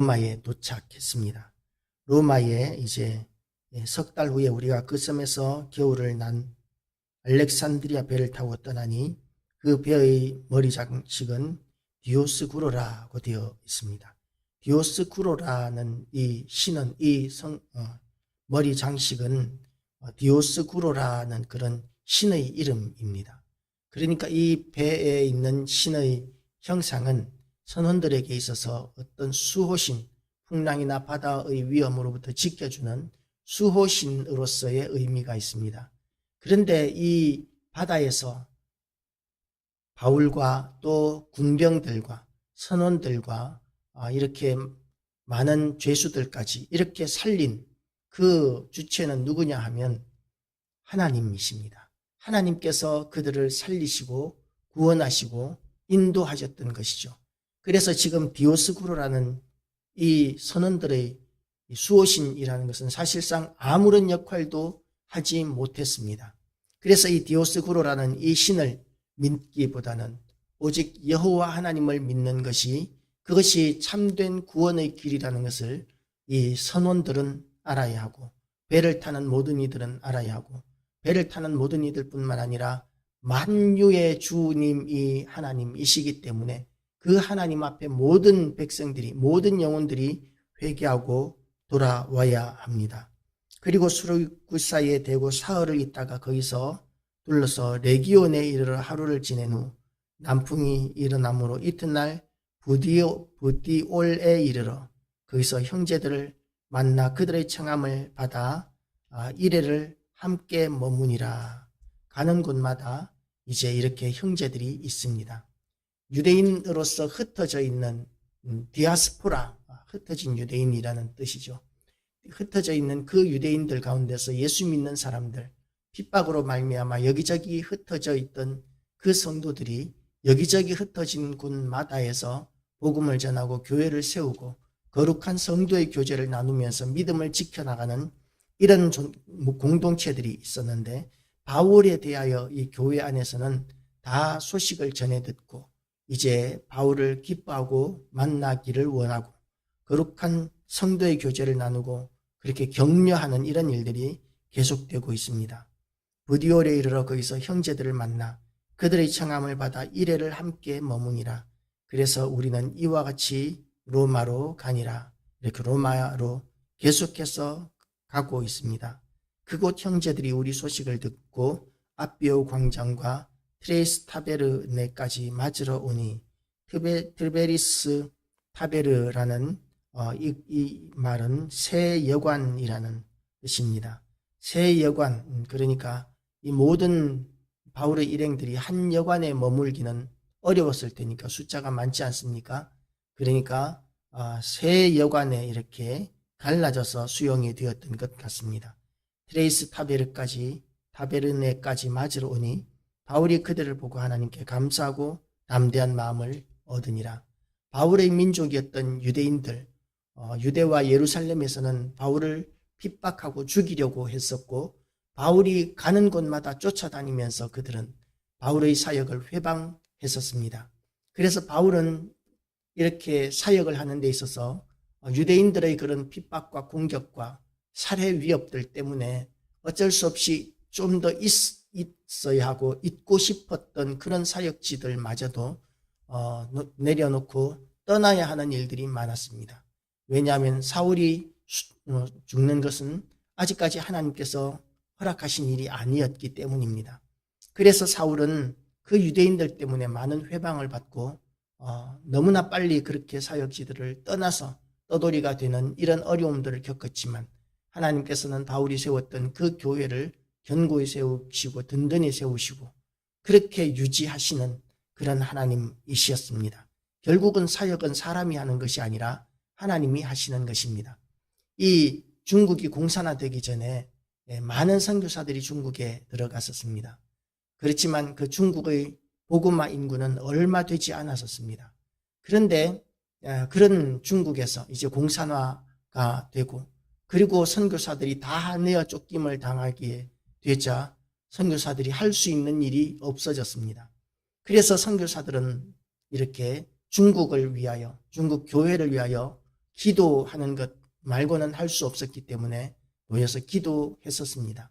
로마에 도착했습니다. 로마에 이제 석 달 후에 우리가 그 섬에서 겨울을 난 알렉산드리아 배를 타고 떠나니 그 배의 머리 장식은 디오스쿠로라고 되어 있습니다. 디오스쿠로라는 이 신은 머리 장식은 디오스쿠로라는 그런 신의 이름입니다. 그러니까 이 배에 있는 신의 형상은 선원들에게 있어서 어떤 수호신, 풍랑이나 바다의 위험으로부터 지켜주는 수호신으로서의 의미가 있습니다. 그런데 이 바다에서 바울과 또 군병들과 선원들과 이렇게 많은 죄수들까지 이렇게 살린 그 주체는 누구냐 하면 하나님이십니다. 하나님께서 그들을 살리시고 구원하시고 인도하셨던 것이죠. 그래서 지금 디오스쿠로라는 이 선원들의 수호신이라는 것은 사실상 아무런 역할도 하지 못했습니다. 그래서 이 디오스쿠로라는 이 신을 믿기보다는 오직 여호와 하나님을 믿는 것이 그것이 참된 구원의 길이라는 것을 이 선원들은 알아야 하고 배를 타는 모든 이들은 알아야 하고 배를 타는 모든 이들뿐만 아니라 만유의 주님이 하나님이시기 때문에 그 하나님 앞에 모든 백성들이 모든 영혼들이 회개하고 돌아와야 합니다. 그리고 수르구사에 대고 사흘을 있다가 거기서 둘러서 레기온에 이르러 하루를 지낸 후 남풍이 일어나므로 이튿날 부디올에 이르러 거기서 형제들을 만나 그들의 청함을 받아 이레를 함께 머무니라. 가는 곳마다 이제 이렇게 형제들이 있습니다. 유대인으로서 흩어져 있는 디아스포라, 흩어진 유대인이라는 뜻이죠. 흩어져 있는 그 유대인들 가운데서 예수 믿는 사람들, 핍박으로 말미암아 여기저기 흩어져 있던 그 성도들이 여기저기 흩어진 곳마다에서 복음을 전하고 교회를 세우고 거룩한 성도의 교제를 나누면서 믿음을 지켜나가는 이런 공동체들이 있었는데 바울에 대하여 이 교회 안에서는 다 소식을 전해 듣고 이제 바울을 기뻐하고 만나기를 원하고 거룩한 성도의 교제를 나누고 그렇게 격려하는 이런 일들이 계속되고 있습니다. 부디올에 이르러 거기서 형제들을 만나 그들의 청함을 받아 이레를 함께 머무니라. 그래서 우리는 이와 같이 로마로 가니라. 이렇게 로마로 계속해서 가고 있습니다. 그곳 형제들이 우리 소식을 듣고 아비오 광장과 트레이스 타베르네까지 맞으러 오니 트베리스 타베르라는 이 말은 새 여관이라는 뜻입니다. 새 여관, 그러니까 이 모든 바울의 일행들이 한 여관에 머물기는 어려웠을 테니까 숫자가 많지 않습니까? 그러니까 새 여관에 이렇게 갈라져서 수용이 되었던 것 같습니다. 트레이스 타베르네까지 맞으러 오니 바울이 그들을 보고 하나님께 감사하고 담대한 마음을 얻으니라. 바울의 민족이었던 유대인들, 유대와 예루살렘에서는 바울을 핍박하고 죽이려고 했었고 바울이 가는 곳마다 쫓아다니면서 그들은 바울의 사역을 회방했었습니다. 그래서 바울은 이렇게 사역을 하는 데 있어서 유대인들의 그런 핍박과 공격과 살해 위협들 때문에 어쩔 수 없이 좀 더 있어야 하고 있고 싶었던 그런 사역지들마저도 내려놓고 떠나야 하는 일들이 많았습니다. 왜냐하면 사울이 죽는 것은 아직까지 하나님께서 허락하신 일이 아니었기 때문입니다. 그래서 사울은 그 유대인들 때문에 많은 회방을 받고 너무나 빨리 그렇게 사역지들을 떠나서 떠돌이가 되는 이런 어려움들을 겪었지만 하나님께서는 바울이 세웠던 그 교회를 견고히 세우시고 든든히 세우시고 그렇게 유지하시는 그런 하나님이셨습니다. 결국은 사역은 사람이 하는 것이 아니라 하나님이 하시는 것입니다. 이 중국이 공산화되기 전에 많은 선교사들이 중국에 들어갔었습니다. 그렇지만 그 중국의 복음화 인구는 얼마 되지 않았었습니다. 그런데 그런 중국에서 이제 공산화가 되고 그리고 선교사들이 다 내어 쫓김을 당하게 되자 선교사들이 할 수 있는 일이 없어졌습니다. 그래서 선교사들은 이렇게 중국을 위하여 중국 교회를 위하여 기도하는 것 말고는 할 수 없었기 때문에 모여서 기도했었습니다.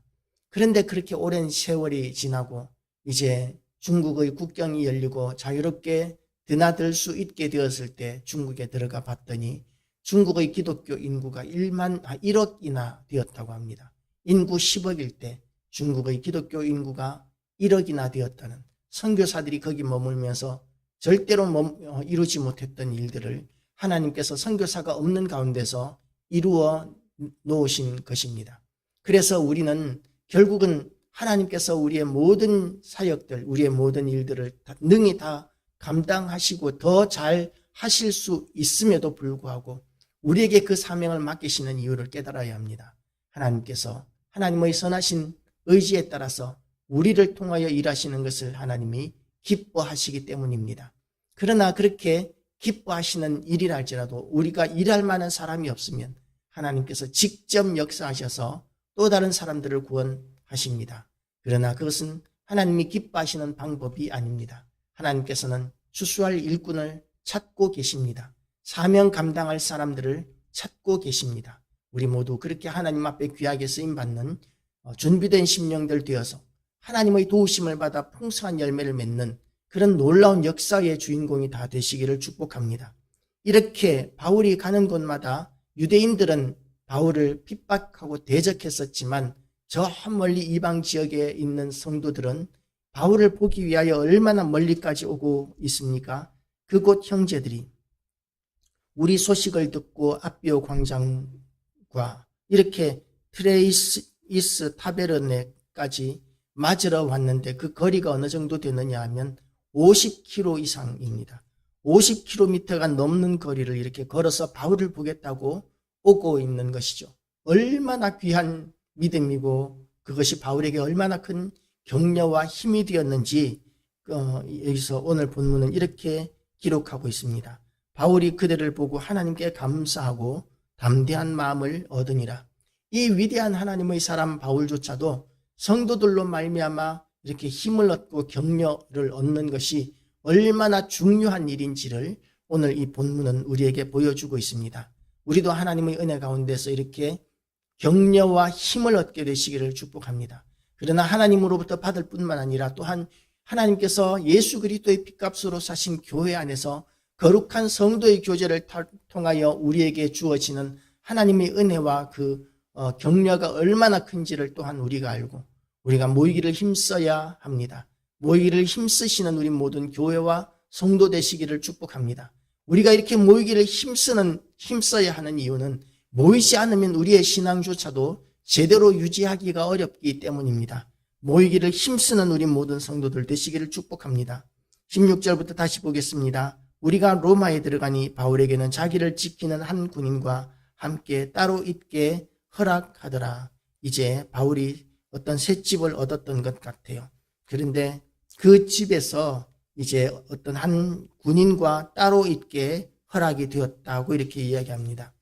그런데 그렇게 오랜 세월이 지나고 이제 중국의 국경이 열리고 자유롭게 드나들 수 있게 되었을 때 중국에 들어가 봤더니 중국의 기독교 인구가 1억이나 되었다고 합니다. 인구 10억일 때 중국의 기독교 인구가 1억이나 되었다는, 선교사들이 거기 머물면서 절대로 이루지 못했던 일들을 하나님께서 선교사가 없는 가운데서 이루어 놓으신 것입니다. 그래서 우리는 결국은 하나님께서 우리의 모든 사역들, 우리의 모든 일들을 능히 다 감당하시고 더 잘 하실 수 있음에도 불구하고 우리에게 그 사명을 맡기시는 이유를 깨달아야 합니다. 하나님께서 하나님의 선하신 의지에 따라서 우리를 통하여 일하시는 것을 하나님이 기뻐하시기 때문입니다. 그러나 그렇게 기뻐하시는 일이라 할지라도 우리가 일할 만한 사람이 없으면 하나님께서 직접 역사하셔서 또 다른 사람들을 구원하십니다. 그러나 그것은 하나님이 기뻐하시는 방법이 아닙니다. 하나님께서는 추수할 일꾼을 찾고 계십니다. 사명 감당할 사람들을 찾고 계십니다. 우리 모두 그렇게 하나님 앞에 귀하게 쓰임받는 준비된 심령들 되어서 하나님의 도우심을 받아 풍성한 열매를 맺는 그런 놀라운 역사의 주인공이 다 되시기를 축복합니다. 이렇게 바울이 가는 곳마다 유대인들은 바울을 핍박하고 대적했었지만 저 멀리 이방 지역에 있는 성도들은 바울을 보기 위하여 얼마나 멀리까지 오고 있습니까? 그곳 형제들이 우리 소식을 듣고 아비오 광장과 이렇게 트레이스 타베르네까지 맞으러 왔는데 그 거리가 어느 정도 되느냐 하면 50km 이상입니다. 50km가 넘는 거리를 이렇게 걸어서 바울을 보겠다고 오고 있는 것이죠. 얼마나 귀한 믿음이고 그것이 바울에게 얼마나 큰 격려와 힘이 되었는지 여기서 오늘 본문은 이렇게 기록하고 있습니다. 바울이 그들을 보고 하나님께 감사하고 담대한 마음을 얻으니라. 이 위대한 하나님의 사람 바울조차도 성도들로 말미암아 이렇게 힘을 얻고 격려를 얻는 것이 얼마나 중요한 일인지를 오늘 이 본문은 우리에게 보여주고 있습니다. 우리도 하나님의 은혜 가운데서 이렇게 격려와 힘을 얻게 되시기를 축복합니다. 그러나 하나님으로부터 받을 뿐만 아니라 또한 하나님께서 예수 그리스도의 피값으로 사신 교회 안에서 거룩한 성도의 교제를 통하여 우리에게 주어지는 하나님의 은혜와 그 격려가 얼마나 큰지를 또한 우리가 알고 우리가 모이기를 힘써야 합니다. 모이기를 힘쓰시는 우리 모든 교회와 성도 되시기를 축복합니다. 우리가 이렇게 모이기를 힘써야 하는 이유는 모이지 않으면 우리의 신앙조차도 제대로 유지하기가 어렵기 때문입니다. 모이기를 힘쓰는 우리 모든 성도들 되시기를 축복합니다. 16절부터 다시 보겠습니다. 우리가 로마에 들어가니 바울에게는 자기를 지키는 한 군인과 함께 따로 있게 허락하더라. 이제 바울이 어떤 새 집을 얻었던 것 같아요. 그런데 그 집에서 이제 어떤 한 군인과 따로 있게 허락이 되었다고 이렇게 이야기합니다.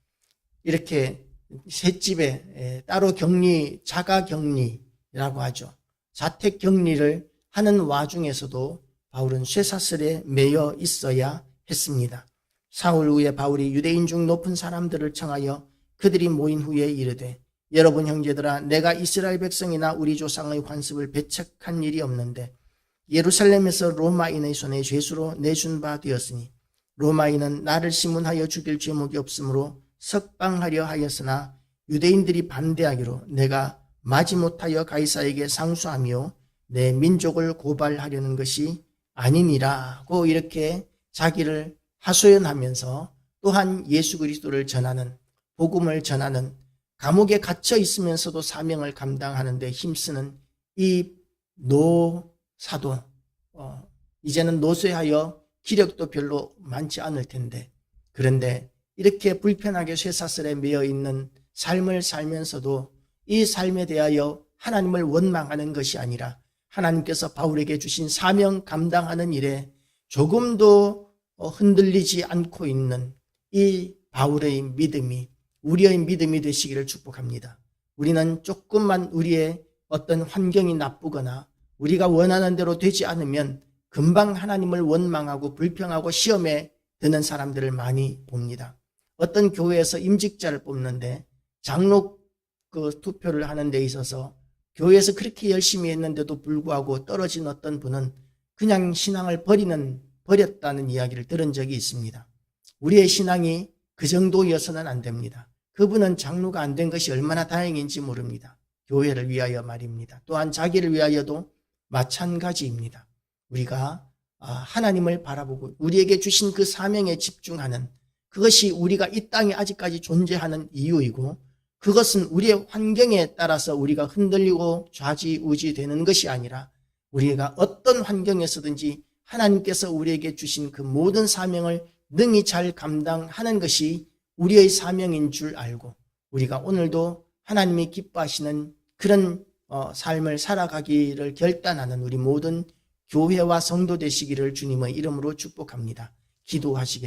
이렇게 새 집에 따로 격리, 자가 격리라고 하죠. 자택 격리를 하는 와중에서도 바울은 쇠사슬에 매여 있어야 했습니다. 사흘 후에 바울이 유대인 중 높은 사람들을 청하여 그들이 모인 후에 이르되 여러분 형제들아, 내가 이스라엘 백성이나 우리 조상의 관습을 배척한 일이 없는데 예루살렘에서 로마인의 손에 죄수로 내준 바 되었으니 로마인은 나를 심문하여 죽일 죄목이 없으므로 석방하려 하였으나 유대인들이 반대하기로 내가 마지못하여 가이사에게 상수하며 내 민족을 고발하려는 것이 아니니라고 이렇게 자기를 하소연하면서 또한 예수 그리스도를 전하는, 복음을 전하는, 감옥에 갇혀 있으면서도 사명을 감당하는 데 힘쓰는 이 노사도 이제는 노쇠하여 기력도 별로 많지 않을 텐데, 그런데 이렇게 불편하게 쇠사슬에 매여 있는 삶을 살면서도 이 삶에 대하여 하나님을 원망하는 것이 아니라 하나님께서 바울에게 주신 사명 감당하는 일에 조금도 흔들리지 않고 있는 이 바울의 믿음이 우리의 믿음이 되시기를 축복합니다. 우리는 조금만 우리의 어떤 환경이 나쁘거나 우리가 원하는 대로 되지 않으면 금방 하나님을 원망하고 불평하고 시험에 드는 사람들을 많이 봅니다. 어떤 교회에서 임직자를 뽑는데 장로 그 투표를 하는 데 있어서 교회에서 그렇게 열심히 했는데도 불구하고 떨어진 어떤 분은 그냥 신앙을 버렸다는 이야기를 들은 적이 있습니다. 우리의 신앙이 그 정도여서는 안 됩니다. 그분은 장로가 안 된 것이 얼마나 다행인지 모릅니다. 교회를 위하여 말입니다. 또한 자기를 위하여도 마찬가지입니다. 우리가 하나님을 바라보고 우리에게 주신 그 사명에 집중하는 그것이 우리가 이 땅에 아직까지 존재하는 이유이고, 그것은 우리의 환경에 따라서 우리가 흔들리고 좌지우지 되는 것이 아니라 우리가 어떤 환경에서든지 하나님께서 우리에게 주신 그 모든 사명을 능히 잘 감당하는 것이 우리의 사명인 줄 알고, 우리가 오늘도 하나님이 기뻐하시는 그런 삶을 살아가기를 결단하는 우리 모든 교회와 성도 되시기를 주님의 이름으로 축복합니다. 기도하시겠습니다.